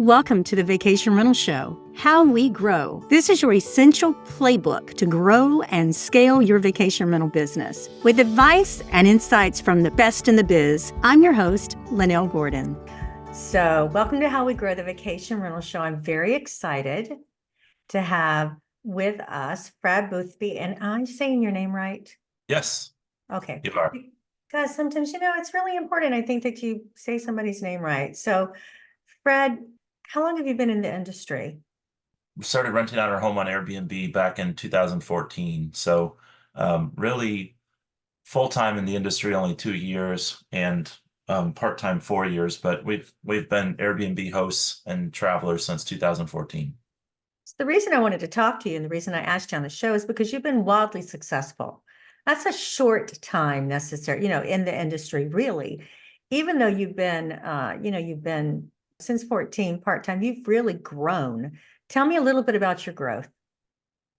Welcome to the Vacation Rental Show, How We Grow. This is your essential playbook to grow and scale your vacation rental business. With advice and insights from the best in the biz, I'm your host, Lynell Gordon. So, welcome to How We Grow, the Vacation Rental Show. I'm very excited to have with us Fred Boothby. And I'm saying your name right? Yes, Okay. you are. Because sometimes, it's really important, I think, that you say somebody's name right. So, Fred, how long have you been in the industry? We started renting out our home on Airbnb back in 2014. So really full-time in the industry only 2 years and part-time 4 years, but we've been Airbnb hosts and travelers since 2014. So the reason I wanted to talk to you and the reason I asked you on the show is because you've been wildly successful. That's a short time necessary, in the industry, really. Even though you've been since 14 part-time, you've really grown. Tell me a little bit about your growth.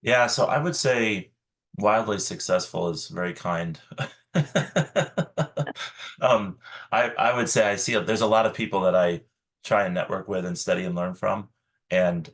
Yeah, so I would say wildly successful is very kind. Um, I would say I see there's a lot of people that I try and network with and study and learn from, and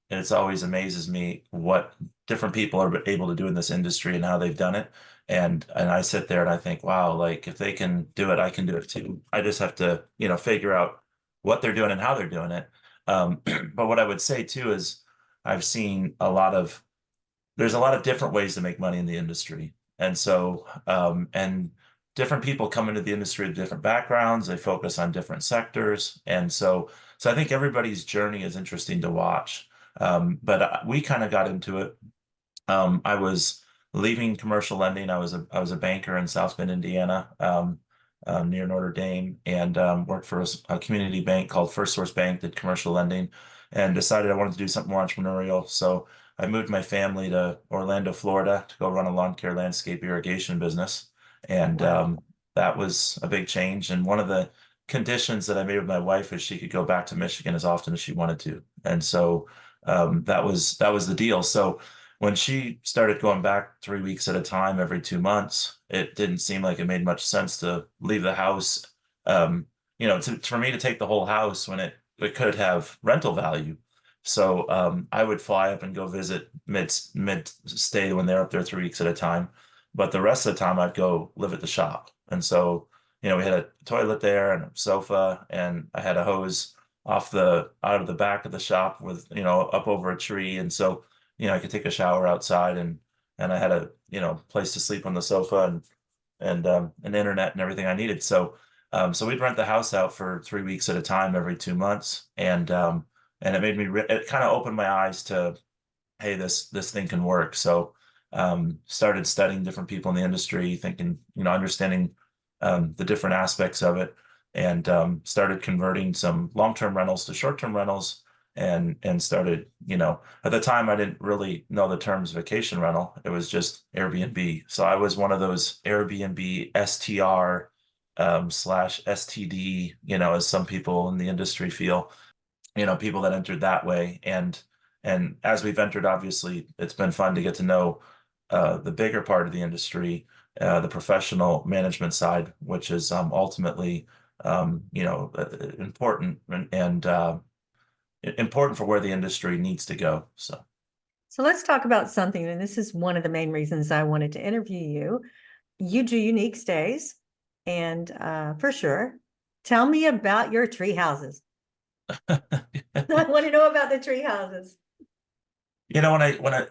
it's always amazes me what different people are able to do in this industry and how they've done it. And I sit there and I think, wow, like if they can do it, I can do it too. I just have to, figure out what they're doing and how they're doing it. But what I would say too is I've seen there's a lot of different ways to make money in the industry. And so, and different people come into the industry with different backgrounds. They focus on different sectors. And so I think everybody's journey is interesting to watch. But we kind of got into it. I was leaving commercial lending. I was a banker in South Bend, Indiana, near Notre Dame, and worked for a community bank called First Source Bank, did commercial lending, and decided I wanted to do something more entrepreneurial. So I moved my family to Orlando, Florida, to go run a lawn care landscape irrigation business, and Wow. that was a big change. And one of the conditions that I made with my wife is she could go back to Michigan as often as she wanted to, and so that was the deal. So when she started going back 3 weeks at a time every 2 months, it didn't seem like it made much sense to leave the house. For me to take the whole house when it could have rental value. So I would fly up and go visit mid stay when they're up there 3 weeks at a time. But the rest of the time I'd go live at the shop. And so, we had a toilet there and a sofa, and I had a hose out of the back of the shop with, up over a tree. And so I could take a shower outside, and I had a, place to sleep on the sofa, and an internet and everything I needed. So we'd rent the house out for 3 weeks at a time every 2 months. And it made it kind of opened my eyes to, hey, this thing can work. So started studying different people in the industry, thinking, understanding the different aspects of it, and started converting some long-term rentals to short-term rentals, and started, at the time I didn't really know the terms vacation rental. It was just Airbnb. So I was one of those Airbnb STR slash STD, as some people in the industry feel, people that entered that way. And as we've entered, obviously, it's been fun to get to know the bigger part of the industry, the professional management side, which is ultimately, important and important for where the industry needs to go. So let's talk about something, and this is one of the main reasons I wanted to interview you. You do unique stays, and for sure, tell me about your tree houses. I want to know about the tree houses.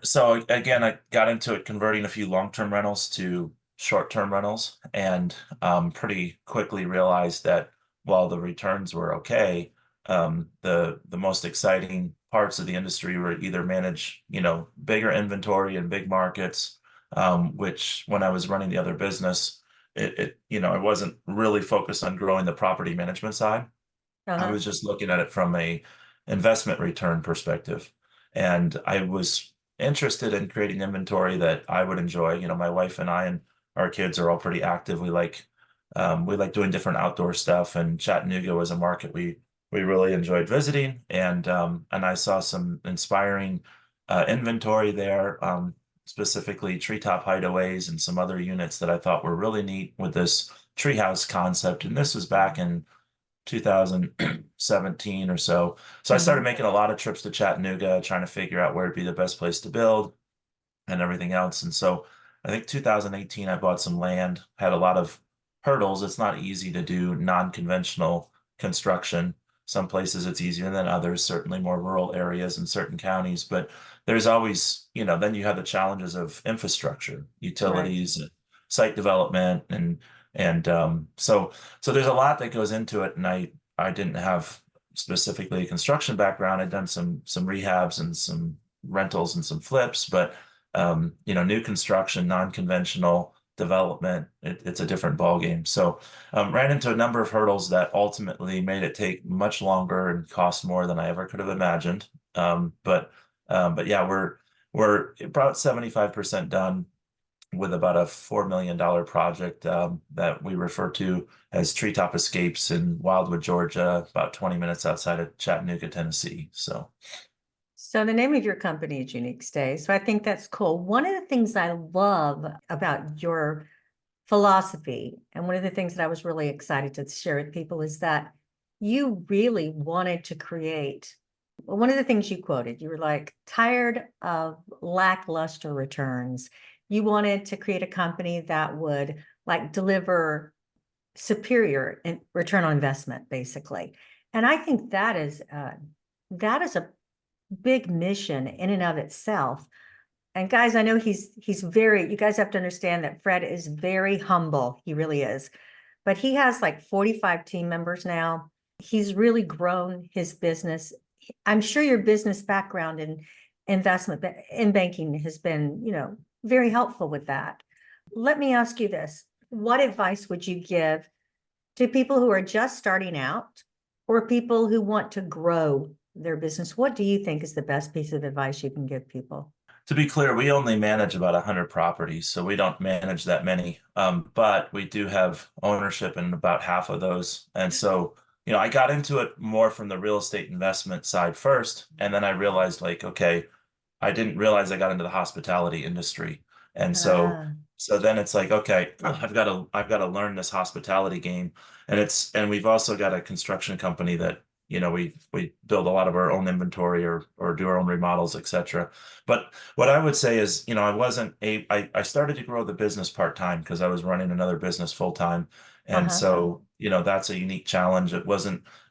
So again, I got into it converting a few long-term rentals to short-term rentals, and pretty quickly realized that while the returns were okay, the most exciting parts of the industry were either manage, bigger inventory in big markets, which when I was running the other business, I wasn't really focused on growing the property management side. I Uh-huh. was just looking at it from a investment return perspective. And I was interested in creating inventory that I would enjoy. My wife and I and our kids are all pretty active. We like doing different outdoor stuff, and Chattanooga was a market we really enjoyed visiting. And I saw some inspiring inventory there, specifically treetop hideaways and some other units that I thought were really neat with this treehouse concept. And this was back in 2017 or so. So I started Mhm. making a lot of trips to Chattanooga, trying to figure out where would be the best place to build and everything else. And so I think 2018, I bought some land, had a lot of hurdles. It's not easy to do non-conventional construction. Some places it's easier than others, certainly more rural areas in certain counties, but there's always, then you have the challenges of infrastructure, Right. utilities, site development, and so there's a lot that goes into it. And I didn't have specifically a construction background. I'd done some rehabs and some rentals and some flips, but new construction, non-conventional development, it's a different ballgame. So ran into a number of hurdles that ultimately made it take much longer and cost more than I ever could have imagined. But yeah, we're about 75% done with about a $4 million project that we refer to as Treetop Escapes in Wildwood, Georgia, about 20 minutes outside of Chattanooga, Tennessee. So the name of your company is Unique Stay. So I think that's cool. One of the things I love about your philosophy, and one of the things that I was really excited to share with people is that you really wanted to create. Well, one of the things you quoted, you were like, tired of lackluster returns. You wanted to create a company that would like deliver superior return on investment, basically. And I think that is a big mission in and of itself. And guys, I know he's very, you guys have to understand that Fred is very humble. He really is. But he has like 45 team members now. He's really grown his business. I'm sure your business background in investment in banking has been, very helpful with that. Let me ask you this. What advice would you give to people who are just starting out or people who want to grow their business? What do you think is the best piece of advice you can give people? To be clear, we only manage about 100 properties, so we don't manage that many. But we do have ownership in about half of those. And so, I got into it more from the real estate investment side first, and then I realized like, okay, I didn't realize I got into the hospitality industry. And so Ah, so then it's like, okay, I've got to learn this hospitality game. And we've also got a construction company that, we build a lot of our own inventory or do our own remodels, etc. But what I would say is, I started to grow the business part-time because I was running another business full-time. And uh-huh. so, that's a unique challenge. I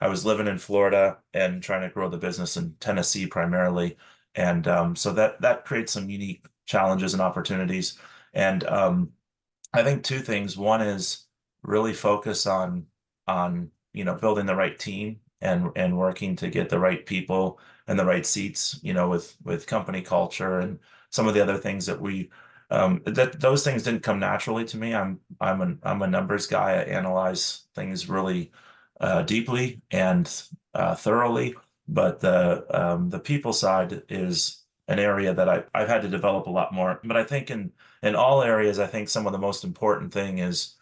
was living in Florida and trying to grow the business in Tennessee primarily. And so that creates some unique challenges and opportunities. And I think two things. One is really focus on building the right team and working to get the right people and the right seats, with company culture and some of the other things that that those things didn't come naturally to me. I'm a numbers guy. I analyze things really deeply and thoroughly, but the people side is an area that I've had to develop a lot more. But I think in all areas, I think some of the most important thing is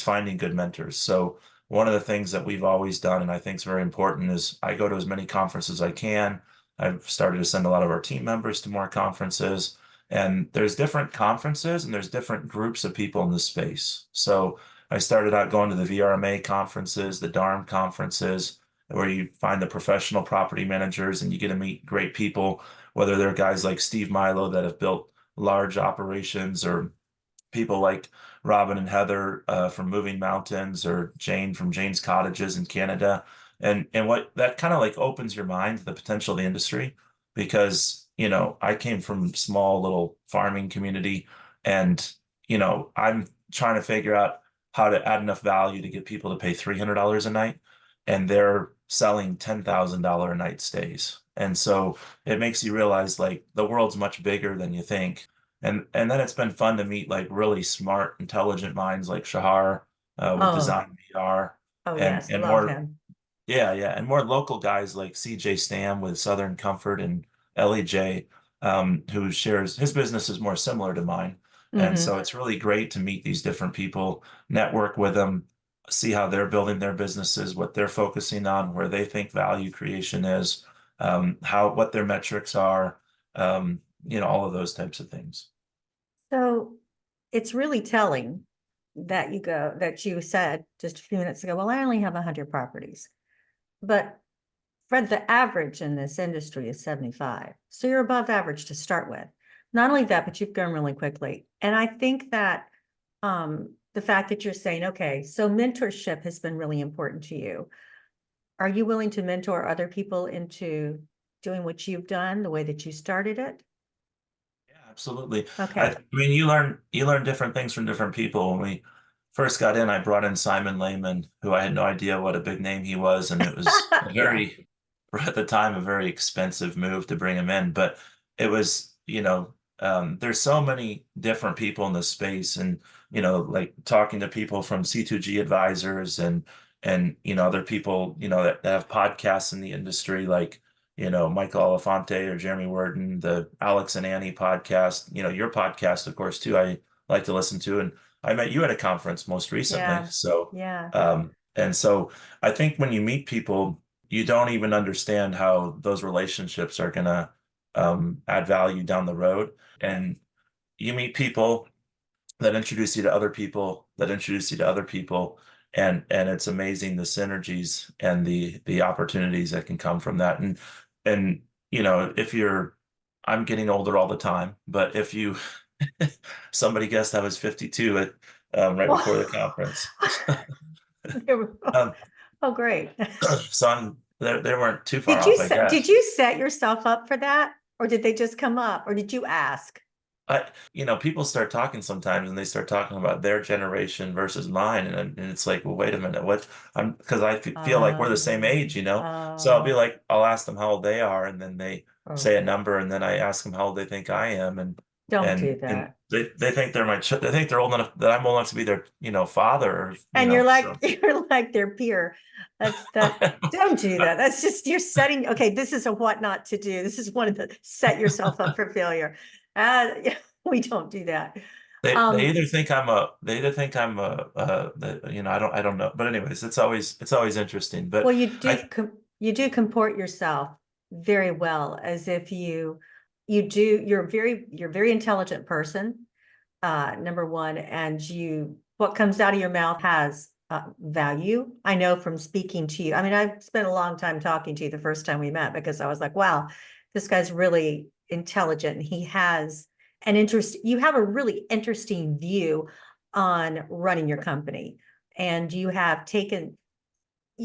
finding good mentors. So one of the things that we've always done, and I think is very important, is I go to as many conferences as I can. I've started to send a lot of our team members to more conferences, and there's different conferences and there's different groups of people in the space. So I started out going to the VRMA conferences, the DARM conferences, where you find the professional property managers and you get to meet great people, whether they're guys like Steve Milo that have built large operations or people like Robin and Heather from Moving Mountains or Jane from Jane's Cottages in Canada. And what that kind of like opens your mind to the potential of the industry because, I came from small little farming community and, I'm trying to figure out how to add enough value to get people to pay $300 a night and they're selling $10,000 a night stays. And so it makes you realize like the world's much bigger than you think. And then it's been fun to meet like really smart, intelligent minds like Shahar with Oh, Design VR oh and yes, and love more him. and more local guys like CJ Stam with Southern Comfort and Ellie J, who shares his business is more similar to mine. And so Hmm. it's really great to meet these different people, network with them, see how they're building their businesses, what they're focusing on, where they think value creation is, what their metrics are, all of those types of things. So it's really telling that you said just a few minutes ago, well, I only have 100 properties. But Fred, the average in this industry is 75. So you're above average to start with. Not only that, but you've grown really quickly. And I think that the fact that you're saying, okay, so mentorship has been really important to you. Are you willing to mentor other people into doing what you've done, the way that you started it? Yeah, absolutely. Okay. I mean, you learn different things from different people. When we first got in, I brought in Simon Lehman, who I had no idea what a big name he was, and it was a Yeah. very, at the time, a very expensive move to bring him in. But it was, there's so many different people in this space, and like talking to people from C2G advisors and other people, that have podcasts in the industry, like Michael Elefante or Jeremy Worden, the Alex and Annie podcast, your podcast, of course, too, I like to listen to. And I met you at a conference most recently. Yeah. So, Yeah. and so I think when you meet people, you don't even understand how those relationships are going to add value down the road. And you meet people that introduce you to other people that introduce you to other people, and it's amazing the synergies and the opportunities that can come from that. And if you're I'm getting older all the time, but if you somebody guessed I was 52 at right before the conference. um, Oh, great. so they weren't too far off, I Did guess. you set yourself up for that? Or did they just come up? Or did you ask? People start talking sometimes and they start talking about their generation versus mine. And it's like, well, wait a minute, because I feel like we're the same age. So Oh, I'll ask them how old they are, and then they oh, say a number, and then I ask them how old they think I am. And, don't and, do and that. they think they think they're old enough, that I'm old enough to be their, father, And you're like, so. you're like their peer. That. Don't do that. That's just, you're setting, okay, this is a what not to do. This is one of the set yourself up for failure. Yeah, we don't do that. They Um, either think I don't know. But anyways, it's always interesting. But well, I you do comport yourself very well, as if you do, you're a very intelligent person, number one, and what comes out of your mouth has value. I know from speaking to you. I mean, I spent a long time talking to you the first time we met, because I was like, wow, this guy's really intelligent, and he has an interest. You have a really interesting view on running your company, and you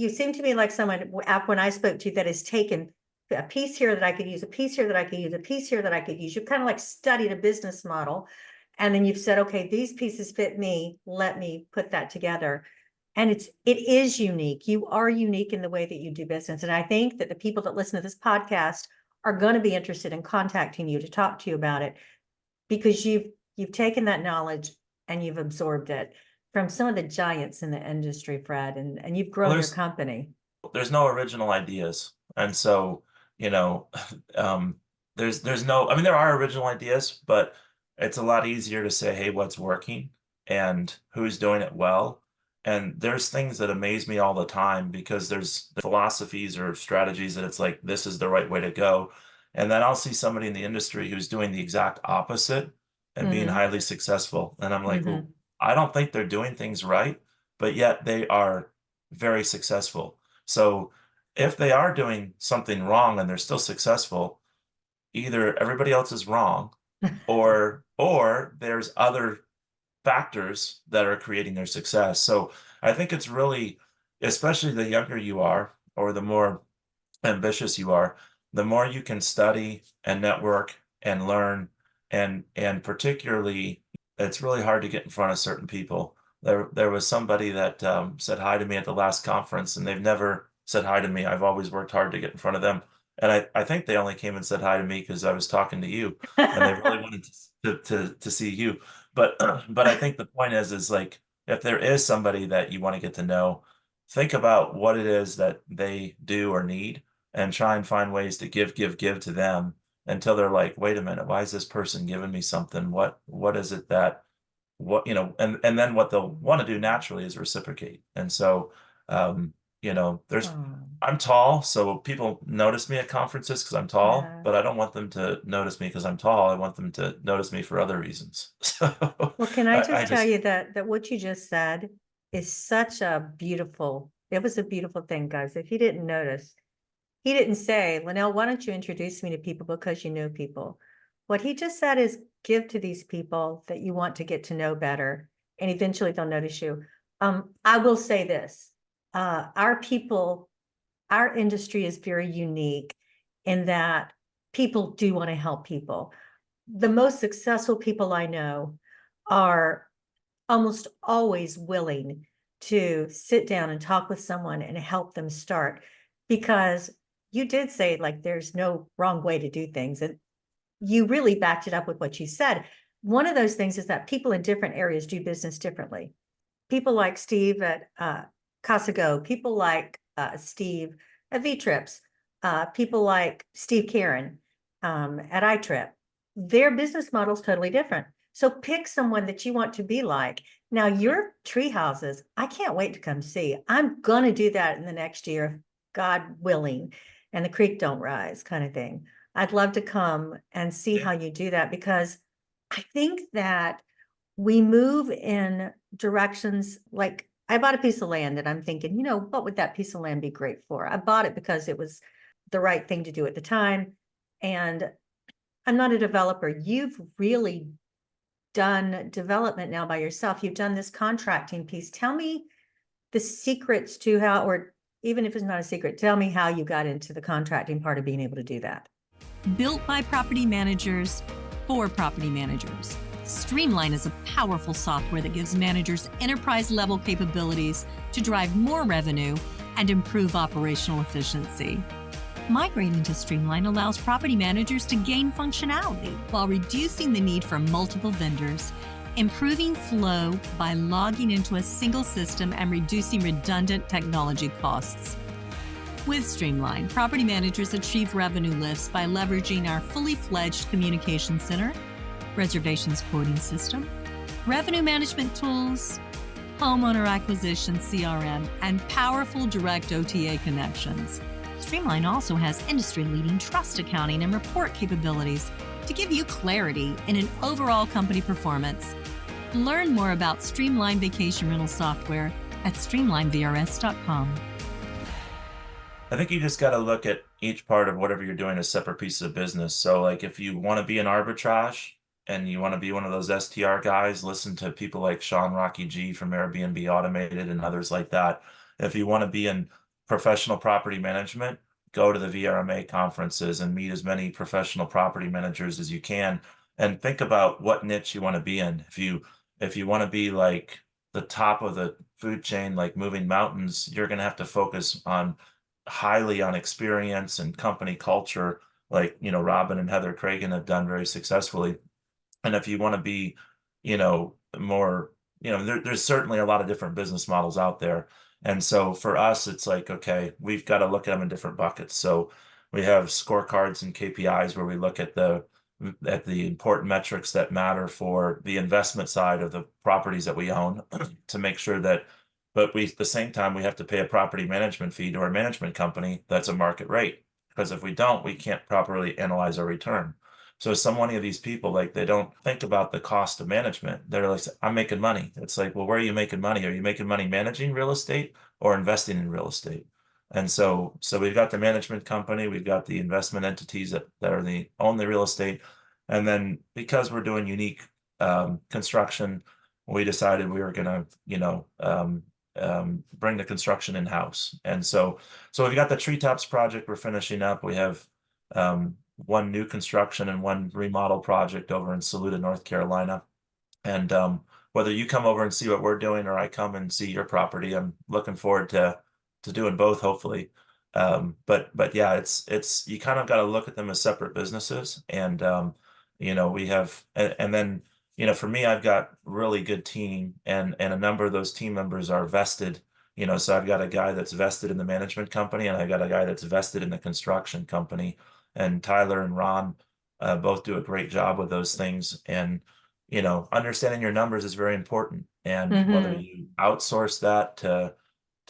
seem to me like someone, when I spoke to you, that has taken a piece here that I could use, a piece here that I could use, a piece here that I could use. You've kind of like studied a business model, and then you've said, okay, these pieces fit me. Let me put that together. And it is unique. You are unique in the way that you do business. And I think that the people that listen to this podcast are going to be interested in contacting you to talk to you about it, because you've taken that knowledge and you've absorbed it from some of the giants in the industry, Fred, and you've well, grown your company. there's no original ideas, and so you know um there's no, I mean, there are original ideas, but it's a lot easier to say, hey, what's working and who's doing it well. And there's things that amaze me all the time, because there's the philosophies or strategies that it's like, this is the right way to go, and then I'll see somebody in the industry who's doing the exact opposite and being Mm-hmm. highly successful, and I'm like, well, Mm-hmm. I don't think they're doing things right, but yet they are very successful. So if they are doing something wrong and they're still successful, either everybody else is wrong, or there's other factors that are creating their success. So I think it's really, especially the younger you are or the more ambitious you are, the more you can study and network and learn, and particularly, it's really hard to get in front of certain people. There was somebody that said hi to me at the last conference, and they've never said hi to me. I've always worked hard to get in front of them, and I think they only came and said hi to me because I was talking to you, and they really wanted to see you. But but I think the point is like, if there is somebody that you want to get to know, think about what it is that they do or need, and try and find ways to give to them until they're like, wait a minute, why is this person giving me something? What is it that, and then what they'll want to do naturally is reciprocate. And so, um, there's Oh, I'm tall, so people notice me at conferences because I'm tall, yeah. but I don't want them to notice me because I'm tall. I want them to notice me for other reasons. So Well, can I I just tell just you that what you just said is such a beautiful, it was a beautiful thing, guys. If you didn't notice, he didn't say, Lynell, why don't you introduce me to people because you know people? What he just said is give to these people that you want to get to know better, and eventually they'll notice you. I will say this, our people, our industry is very unique in that people do want to help people. The most successful people I know are almost always willing to sit down and talk with someone and help them start, because you did say like there's no wrong way to do things, and you really backed it up with what you said. One of those things is that people in different areas do business differently. People like Steve at Casago, people like Steve at V-Trips, people like Steve Karen at iTrip. Their business model is totally different. So pick someone that you want to be like. Now, your tree houses, I can't wait to come see. I'm going to do that in the next year, God willing, and the creek don't rise kind of thing. I'd love to come and see yeah. how you do that, because I think that we move in directions. Like I bought a piece of land and I'm thinking, what would that piece of land be great for? I bought it because it was the right thing to do at the time. And I'm not a developer. You've really done development now by yourself. You've done this contracting piece. Tell me the secrets to how, or even if it's not a secret, tell me how you got into the contracting part of being able to do that. Built by property managers for property managers, Streamline is a powerful software that gives managers enterprise-level capabilities to drive more revenue and improve operational efficiency. Migrating to Streamline allows property managers to gain functionality while reducing the need for multiple vendors, improving flow by logging into a single system and reducing redundant technology costs. With Streamline, property managers achieve revenue lifts by leveraging our fully fledged communication center, reservations quoting system, revenue management tools, homeowner acquisition CRM, and powerful direct OTA connections. Streamline also has industry-leading trust accounting and report capabilities to give you clarity in an overall company performance. Learn more about Streamline Vacation Rental Software at streamlinevrs.com. I think you just got to look at each part of whatever you're doing as separate pieces of business. So, like, if you want to be an arbitrage and you want to be one of those STR guys, listen to people like Sean Rocky G from Airbnb Automated and others like that. If you want to be in professional property management, go to the VRMA conferences and meet as many professional property managers as you can, and think about what niche you want to be in. If you want to be like the top of the food chain, like moving mountains, you're going to have to focus on highly on experience and company culture, like Robin and Heather Cragen have done very successfully. And if you want to be, more, there's certainly a lot of different business models out there. And so for us, it's like, okay, we've got to look at them in different buckets. So we have scorecards and KPIs where we look at the important metrics that matter for the investment side of the properties that we own to make sure that, but we, at the same time, we have to pay a property management fee to our management company that's a market rate. Because if we don't, we can't properly analyze our return. So some one of these people, like, they don't think about the cost of management. They're like, I'm making money. It's like, well, where are you making money? Are you making money managing real estate or investing in real estate? And so we've got the management company, we've got the investment entities that are own the real estate. And then because we're doing unique construction, we decided we were gonna, bring the construction in-house. And so we've got the Treetops project we're finishing up. We have one new construction and one remodel project over in Saluda, North Carolina. And whether you come over and see what we're doing or I come and see your property, I'm looking forward to doing both, hopefully. But yeah, it's you kind of got to look at them as separate businesses. And we have, and then for me, I've got really good team, and a number of those team members are vested. So I've got a guy that's vested in the management company, and I got a guy that's vested in the construction company. And Tyler and Ron both do a great job with those things. And understanding your numbers is very important. And whether Mm-hmm. you outsource that to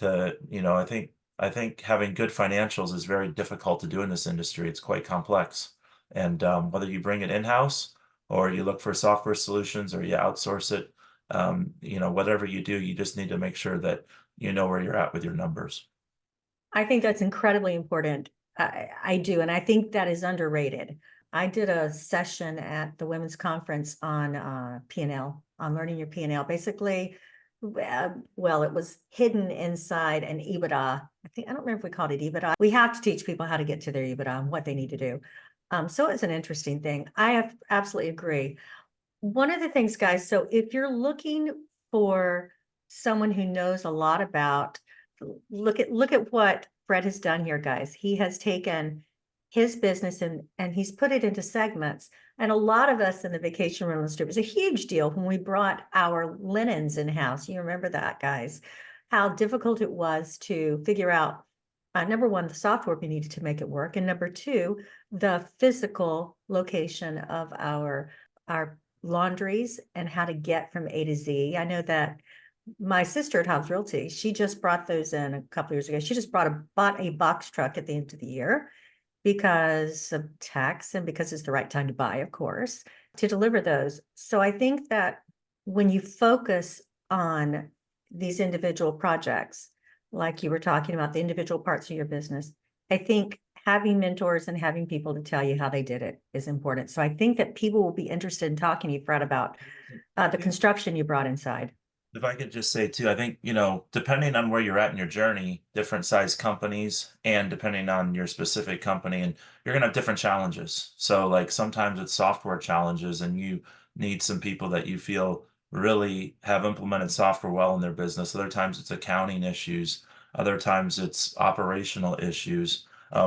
I think I think having good financials is very difficult to do in this industry. It's quite complex. And whether you bring it in-house or you look for software solutions or you outsource it, whatever you do, you just need to make sure that you know where you're at with your numbers. I think that's incredibly important. I do, and I think that is underrated. I did a session at the women's conference on P&L, on learning your P&L. Basically, well, it was hidden inside an EBITDA. I don't remember if we called it EBITDA. We have to teach people how to get to their EBITDA and what they need to do. So it's an interesting thing. I absolutely agree. One of the things, guys, so if you're looking for someone who knows a lot about, look at what Fred has done here, guys. He has taken his business and he's put it into segments. And a lot of us in the vacation rental industry, it was a huge deal when we brought our linens in-house. You remember that, guys, how difficult it was to figure out, number one, the software we needed to make it work. And number two, the physical location of our laundries and how to get from A to Z. I know that my sister at Hobbs Realty, she just brought those in a couple of years ago. She just bought a box truck at the end of the year because of tax and because it's the right time to buy, of course, to deliver those. So I think that when you focus on these individual projects, like you were talking about the individual parts of your business, I think having mentors and having people to tell you how they did it is important. So I think that people will be interested in talking to you, Fred, about the construction you brought inside. If I could just say too, I think, depending on where you're at in your journey, different size companies and depending on your specific company, and you're gonna have different challenges. So like sometimes it's software challenges and you need some people that you feel really have implemented software well in their business. Other times it's accounting issues. Other times it's operational issues.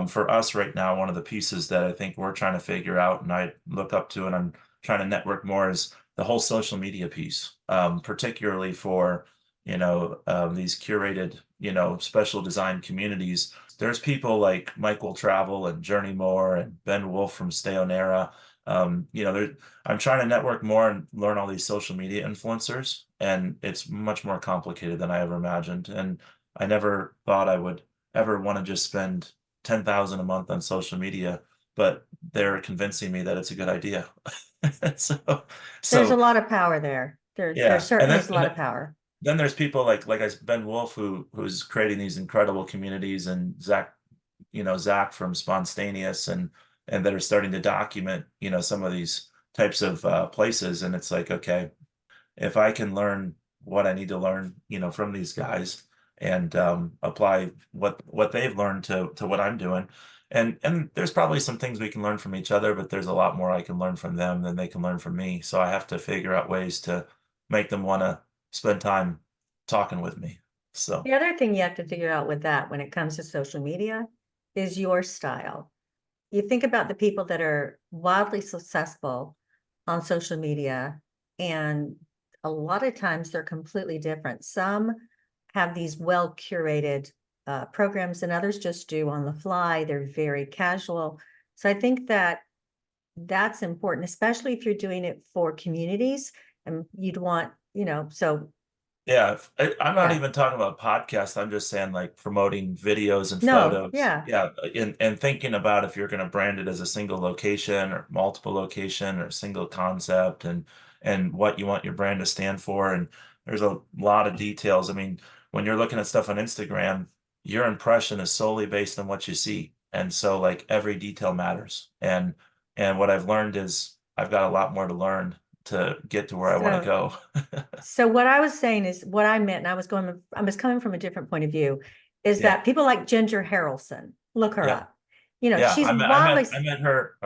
For us right now, one of the pieces that I think we're trying to figure out and I look up to and I'm trying to network more is the whole social media piece, particularly for, these curated, special design communities. There's people like Mike Will Travel and Journey Moore and Ben Wolf from Stayonera. I'm trying to network more and learn all these social media influencers, and it's much more complicated than I ever imagined. And I never thought I would ever want to just spend 10,000 a month on social media, but they're convincing me that it's a good idea. So, There's a so lot of power there. There yeah, certainly is a lot of power. then there's people like Ben Wolf who's creating these incredible communities, and Zach from Spontaneous and that are starting to document some of these types of places, and it's like, okay, if I can learn what I need to learn from these guys and apply what they've learned to what I'm doing. And there's probably some things we can learn from each other, but there's a lot more I can learn from them than they can learn from me. So I have to figure out ways to make them want to spend time talking with me. So The other thing you have to figure out with that when it comes to social media is your style. You think about the people that are wildly successful on social media, and a lot of times they're completely different. Some have these well curated programs and others just do on the fly. They're very casual. So I think that that's important, especially if you're doing it for communities and you'd want, so yeah, I'm not yeah. even talking about podcasts. I'm just saying like promoting videos and No, photos. yeah, Yeah, and thinking about if you're going to brand it as a single location or multiple location or single concept and what you want your brand to stand for. And there's a lot of details. I mean, when you're looking at stuff on Instagram, your impression is solely based on what you see. And so like every detail matters. And what I've learned is I've got a lot more to learn to get to where I want to so go. So what I was saying is what I meant, and I was coming from a different point of view, is Yeah. that people like Ginger Harrelson, look her Yeah. up. Yeah, She's I met her,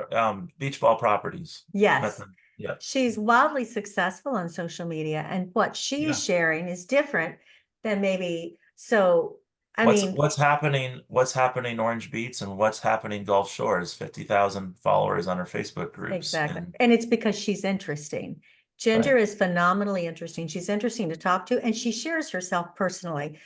beach ball properties. Met yes, them. Yeah, she's wildly successful on social media, and what she's yeah. sharing is different than maybe, so, I What's mean, what's happening what's happening Orange Beach and what's happening Gulf Shores, 50,000 followers on her Facebook groups, exactly. and And it's because she's interesting. Ginger right. is phenomenally interesting. She's interesting to talk to, and she shares herself personally.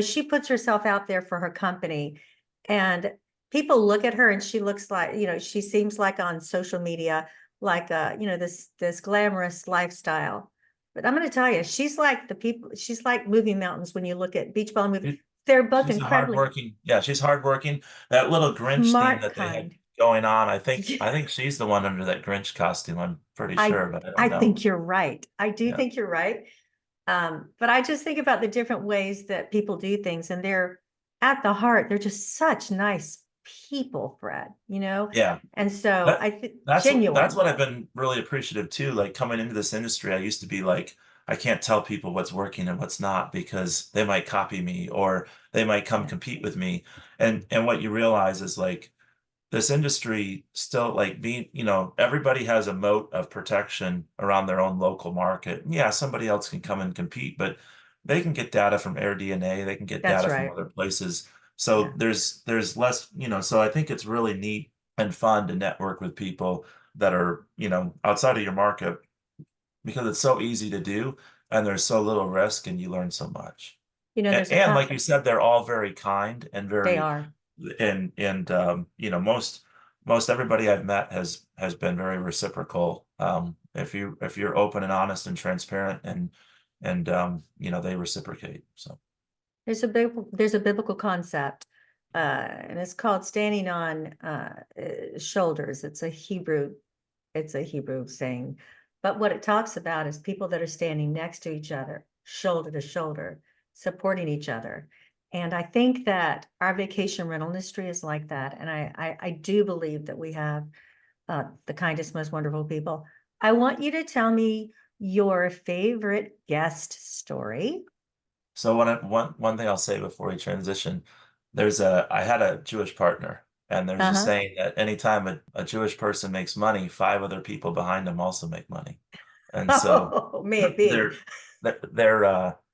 She puts herself out there for her company, and people look at her and she looks like, she seems like on social media, like this glamorous lifestyle. But I'm going to tell you, she's like she's like moving mountains when you look at beach ball movie. She they're both She's a incredibly hardworking, yeah, she's hardworking. That little Grinch theme smart, that they had kind. going on, I think she's the one under that Grinch costume. I'm pretty I sure, but I I don't know. think you're right. I do Yeah. think you're right. But I just think about the different ways that people do things, and they're at the heart, they're just such nice people, Fred, you know? Yeah. And so That I think that's genuine. what I've been really appreciative too. Like coming into this industry, I used to be like, I can't tell people what's working and what's not because they might copy me or they might come Yeah, compete with me. And what you realize is like this industry still like being, everybody has a moat of protection around their own local market. Yeah, somebody else can come and compete, but they can get data from AirDNA, they can get that's data from right. other places. Yeah. So there's less, so I think it's really neat and fun to network with people that are, outside of your market because it's so easy to do and there's so little risk and you learn so much. There's a And like you said, they're all very kind and they very are. and most everybody I've met has been very reciprocal. If you're open and honest and transparent and they reciprocate. So There's a biblical concept, and it's called standing on shoulders. It's a Hebrew saying, but what it talks about is people that are standing next to each other, shoulder to shoulder, supporting each other. And I think that our vacation rental industry is like that. And I do believe that we have the kindest, most wonderful people. I want you to tell me your favorite guest story. so one thing I'll say before we transition, I had a Jewish partner, and there's a Uh-huh. saying that anytime a Jewish person makes money, five other people behind them also make money. And so Oh, may it be. they're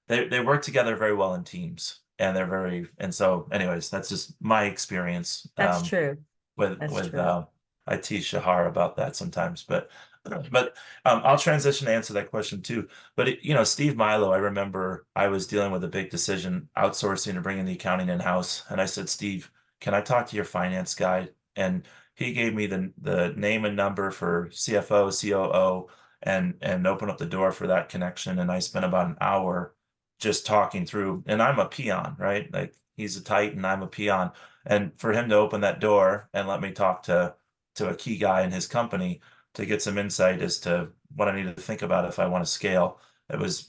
they work together very well in teams and and so anyways, that's just my experience That's true. That's with true. I tease Shahar about that sometimes, but I'll transition to answer that question too. But Steve Milo, I remember I was dealing with a big decision, outsourcing or bringing the accounting in house, and I said, Steve, can I talk to your finance guy? And he gave me the name and number for CFO, COO, and open up the door for that connection. And I spent about an hour just talking through, and I'm a peon, right? Like he's a titan, I'm a peon. And for him to open that door and let me talk to a key guy in his company to get some insight as to what I need to think about if I want to scale, it was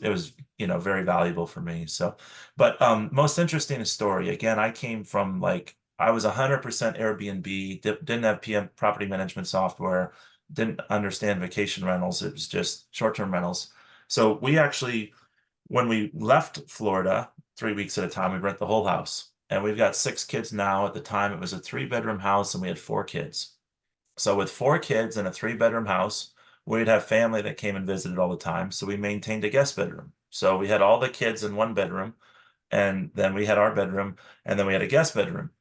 very valuable for me. So, but most interesting story. Again, I came from like I was 100% Airbnb, didn't have PM property management software, didn't understand vacation rentals. It was just short-term rentals. So we actually, when we left Florida, 3 weeks at a time, we rent the whole house. And we've got 6 kids now. At the time, it was a 3-bedroom house, and we had 4 kids. So with 4 kids in a 3-bedroom house, we'd have family that came and visited all the time. So we maintained a guest bedroom. So we had all the kids in one bedroom, and then we had our bedroom, and then we had a guest bedroom.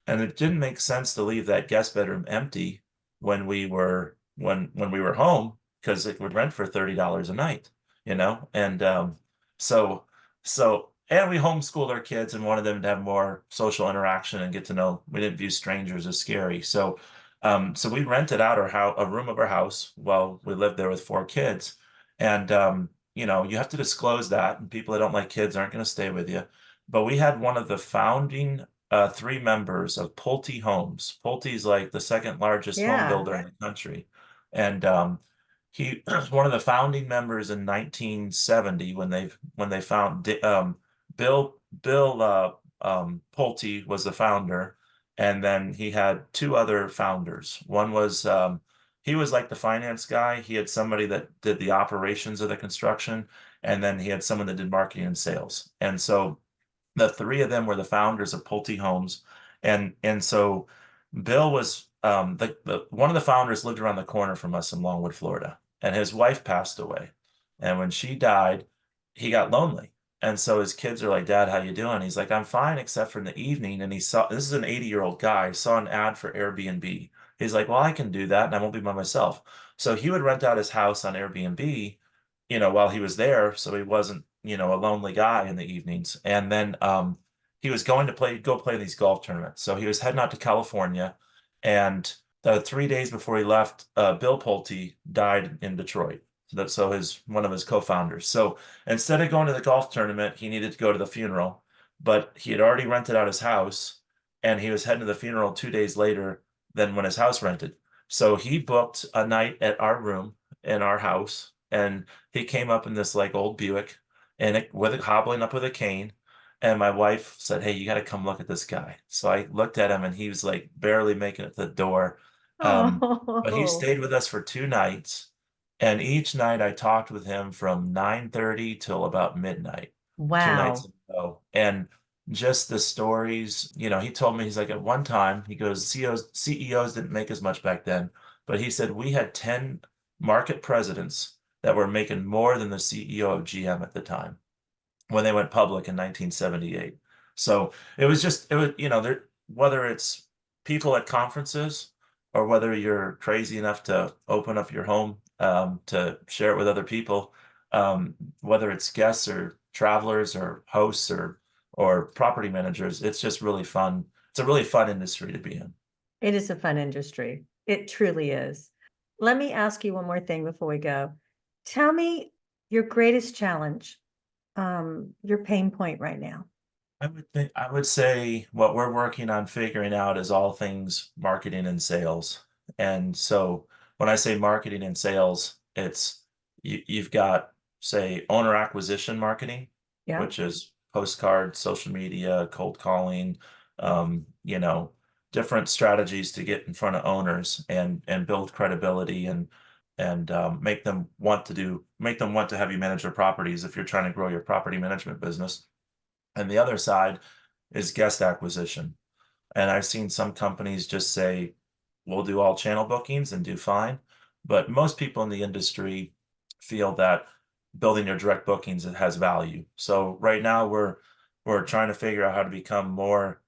And it didn't make sense to leave that guest bedroom empty when we were home because it would rent for $30 a night, And so and we homeschooled our kids and wanted them to have more social interaction and get to know. We didn't view strangers as scary. So we rented out a room of our house while we lived there with 4 kids. And you have to disclose that, and people that don't like kids aren't going to stay with you. But we had one of the founding 3 members of Pulte Homes. Pulte is like the second largest home Yeah. builder in the country. And he was one of the founding members in 1970 when they found Bill Pulte was the founder, and then he had 2 other founders. One was he was like the finance guy. He had somebody that did the operations of the construction, and then he had someone that did marketing and sales. And so the 3 of them were the founders of Pulte Homes, and so Bill was the one of the founders lived around the corner from us in Longwood, Florida, and his wife passed away. And when she died, he got lonely. And so his kids are like, Dad, how you doing? He's like, I'm fine, except for in the evening. And he saw, this is an 80-year-old guy, saw an ad for Airbnb. He's like, well, I can do that and I won't be by myself. So he would rent out his house on Airbnb, while he was there. So he wasn't, a lonely guy in the evenings. And then he was going to go play these golf tournaments. So he was heading out to California. And the 3 days before he left, Bill Pulte died in Detroit. So one of his co-founders. So instead of going to the golf tournament, he needed to go to the funeral. but he had already rented out his house, and he was heading to the funeral 2 days later than when his house rented. So he booked a night at our room in our house, and he came up in this, like, old Buick and hobbling up with a cane, and my wife said, "Hey, you gotta come look at this guy." So I looked at him, and he was, like, barely making it to the door, but he Oh, stayed with us for 2 nights, and each night I talked with him from 9:30 till about midnight, 2 nights wow. in a row, and just the stories, he told me, he's like, "At one time," he goes, "CEOs didn't make as much back then," but he said, "We had 10 market presidents that were making more than the CEO of GM at the time when they went public in 1978." So it was, there, whether it's people at conferences or whether you're crazy enough to open up your home to share it with other people, whether it's guests or travelers or hosts or property managers, it's just really fun. It's a really fun industry to be in. It is a fun industry. It truly is. Let me ask you one more thing before we go. Tell me your greatest challenge, your pain point right now. I would say what we're working on figuring out is all things marketing and sales. And so when I say marketing and sales, it's you've got, say, owner acquisition marketing, Yeah. which is postcards, social media, cold calling, um, you know, different strategies to get in front of owners and build credibility and make them want to have you manage their properties if you're trying to grow your property management business. And the other side is guest acquisition. And I've seen some companies just say, we'll do all channel bookings and do fine. But most people in the industry feel that building your direct bookings, it has value. So right now we're trying to figure out how to become more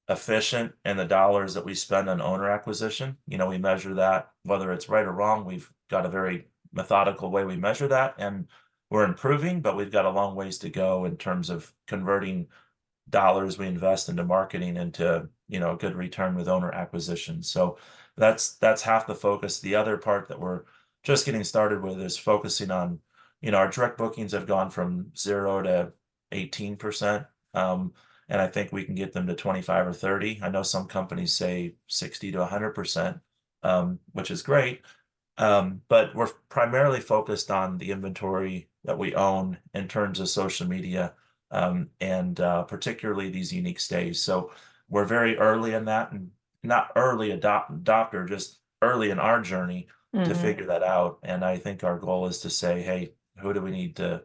efficient in the dollars that we spend on owner acquisition. We measure that, whether it's right or wrong. We've got a very methodical way we measure that, and we're improving, but we've got a long ways to go in terms of converting dollars we invest into marketing into, a good return with owner acquisition. So that's half the focus. The other part that we're just getting started with is focusing on, our direct bookings have gone from 0 to 18%. And I think we can get them to 25 or 30. I know some companies say 60 to 100%, which is great. But we're primarily focused on the inventory that we own in terms of social media, and particularly these unique stays. So we're very early in that, and not early adopter, just early in our journey to Mhm. figure that out. And I think our goal is to say, hey, who do we need to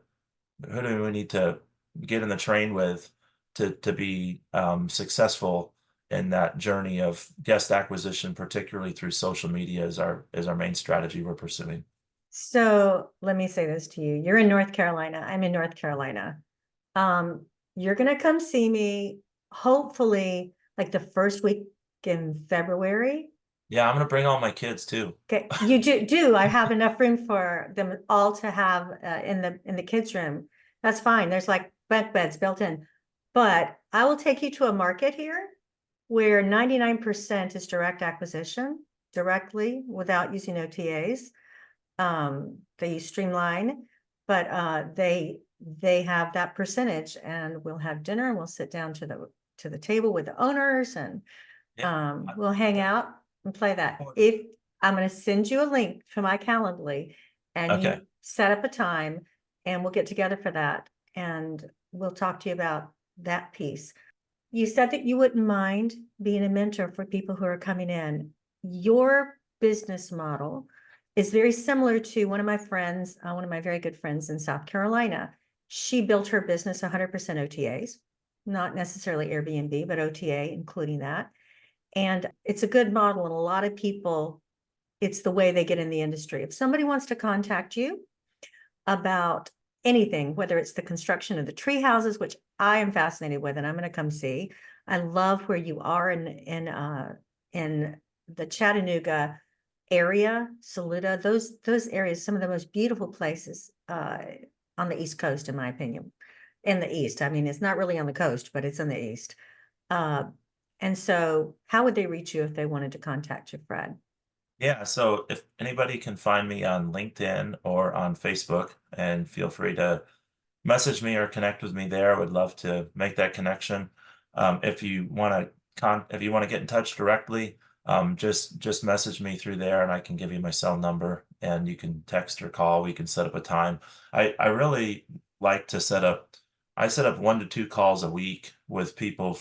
get in the train with to be successful in that journey of guest acquisition, particularly through social media, is our main strategy we're pursuing. So let me say this to you. You're in North Carolina. I'm in North Carolina. You're gonna come see me, hopefully, like the first week in February. Yeah, I'm gonna bring all my kids too. Okay, you do. I have enough room for them all to have in the kids' room. That's fine. There's like bunk beds built in. But I will take you to a market here where 99% is direct acquisition directly without using OTAs. They use Streamline, but they have that percentage, and we'll have dinner and we'll sit down to the table with the owners, and Yeah. we'll hang out and play that. Oh, If I'm going to send you a link to my Calendly, and okay. you set up a time, and we'll get together for that, and we'll talk to you about that piece. You said that you wouldn't mind being a mentor for people who are coming in. Your business model is very similar to one of my friends, one of my very good friends in South Carolina. She built her business 100% OTAs, not necessarily Airbnb, but OTA, including that. And it's a good model. And a lot of people, it's the way they get in the industry. If somebody wants to contact you about anything, whether it's the construction of the tree houses, which I am fascinated with, and I'm going to come see. I love where you are in the Chattanooga area, Saluda, those areas, some of the most beautiful places on the East Coast, in my opinion. In the East, I mean, it's not really on the coast, but it's in the East. And so, how would they reach you if they wanted to contact you, Fred? Yeah, so if anybody can find me on LinkedIn or on Facebook, and feel free to message me or connect with me there. I would love to make that connection. If you want to get in touch directly, just message me through there, and I can give you my cell number, and you can text or call. We can set up a time. I really like to I set up 1 to 2 calls a week with people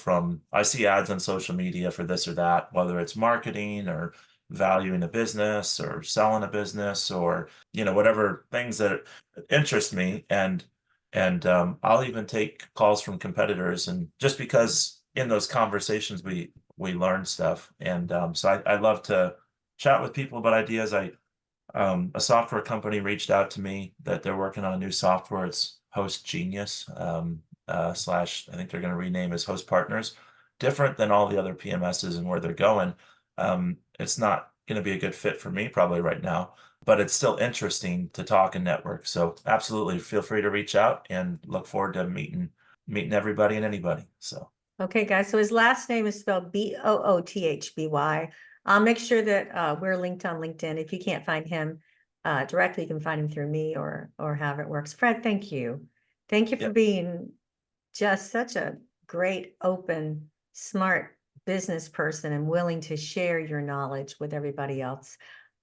I see ads on social media for this or that, whether it's marketing or valuing a business or selling a business, or, whatever things that interest me. And I'll even take calls from competitors, and just because in those conversations we learn stuff. And so I love to chat with people about ideas. A software company reached out to me that they're working on a new software. It's Host Genius, slash, I think they're going to rename as Host Partners. Different than all the other PMSs and where they're going. It's not going to be a good fit for me probably right now, but it's still interesting to talk and network. So absolutely feel free to reach out, and look forward to meeting everybody and anybody. So. Okay, guys. So his last name is spelled Boothby. I'll make sure that we're linked on LinkedIn. If you can't find him directly, you can find him through me or however it works. Fred, thank you. Thank you for being just such a great, open, smart business person and willing to share your knowledge with everybody else.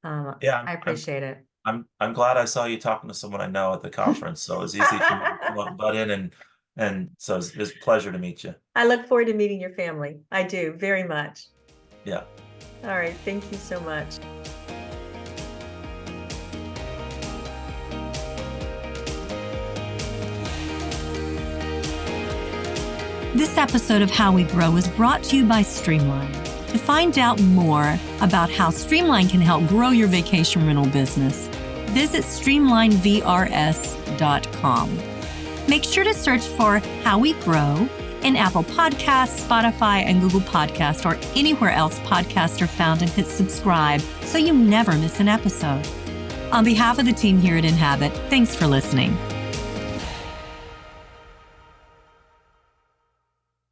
I appreciate it. I'm glad I saw you talking to someone I know at the conference, so it was easy to butt in, and so it was a pleasure to meet you. I look forward to meeting your family. I do very much. Yeah. All right. Thank you so much. This episode of How We Grow is brought to you by Streamline. To find out more about how Streamline can help grow your vacation rental business, visit streamlinevrs.com. Make sure to search for How We Grow in Apple Podcasts, Spotify, and Google Podcasts, or anywhere else podcasts are found, and hit subscribe so you never miss an episode. On behalf of the team here at Inhabit, thanks for listening.